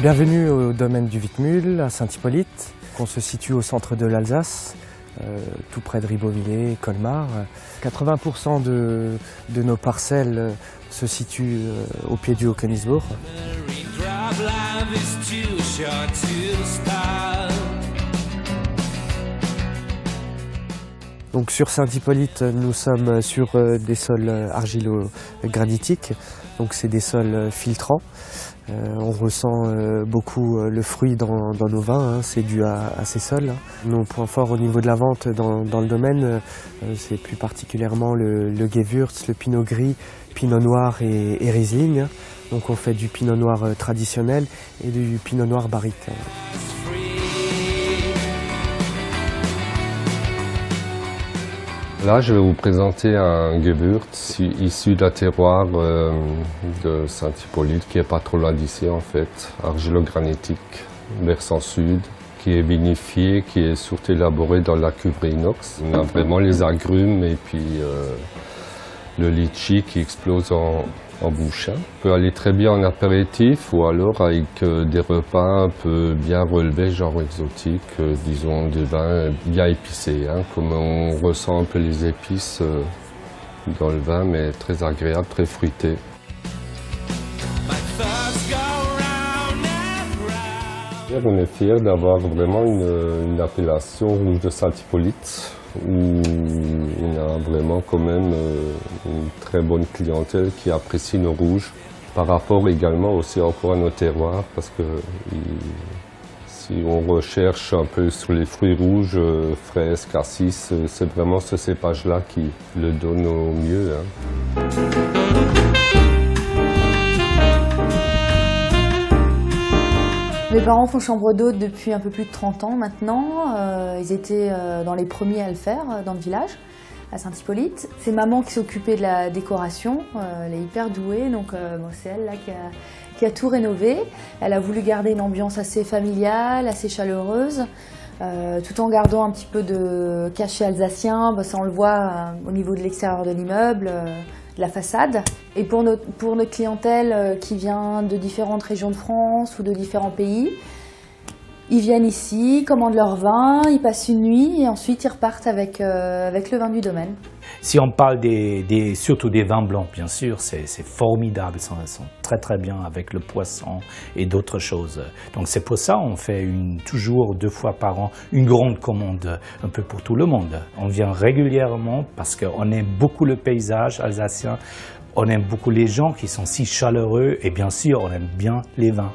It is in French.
Bienvenue au domaine du Wittmühl à Saint-Hippolyte. On se situe au centre de l'Alsace, tout près de Ribeauvillé, Colmar. 80% de nos parcelles se situent au pied du Haut-Königsbourg. Donc sur Saint-Hippolyte, nous sommes sur des sols argilo-granitiques, donc c'est des sols filtrants. On ressent beaucoup le fruit dans nos vins, hein, c'est dû à ces sols. Nos points forts au niveau de la vente dans le domaine, c'est plus particulièrement le Gewürz, le Pinot Gris, Pinot Noir et Riesling. Donc on fait du Pinot Noir traditionnel et du Pinot Noir barrique. Là, je vais vous présenter un Gewürz issu d'un terroir de Saint-Hippolyte qui est pas trop loin d'ici en fait, argilo-granitique, versant sud, qui est vinifié, qui est surtout élaboré dans la cuve inox. On a vraiment les agrumes et puis le litchi qui explose en bouche. On peut aller très bien en apéritif ou alors avec des repas un peu bien relevés, genre exotiques, disons des vins bien épicés, hein, comme on ressent un peu les épices dans le vin, mais très agréable, très fruité. On est fiers d'avoir vraiment une appellation rouge de Saint-Hippolyte, où on a vraiment quand même une très bonne clientèle qui apprécie nos rouges, par rapport également aussi encore à nos terroirs, parce que si on recherche un peu sur les fruits rouges, fraises, cassis, c'est vraiment ce cépage-là qui le donne au mieux, hein. Mes parents font chambre d'hôte depuis un peu plus de 30 ans maintenant. Ils étaient dans les premiers à le faire dans le village, à Saint-Hippolyte. C'est maman qui s'occupait de la décoration. Elle est hyper douée, donc c'est elle là, qui a tout rénové. Elle a voulu garder une ambiance assez familiale, assez chaleureuse, tout en gardant un petit peu de cachet alsacien. Ça, on le voit au niveau de l'extérieur de l'immeuble. La façade. Et pour notre clientèle qui vient de différentes régions de France ou de différents pays, ils viennent ici, commandent leur vin, ils passent une nuit et ensuite ils repartent avec le vin du domaine. Si on parle surtout des vins blancs, bien sûr, c'est formidable, ils sont très très bien avec le poisson et d'autres choses. Donc c'est pour ça qu'on fait toujours 2 fois par an une grande commande un peu pour tout le monde. On vient régulièrement parce qu'on aime beaucoup le paysage alsacien, on aime beaucoup les gens qui sont si chaleureux et bien sûr on aime bien les vins.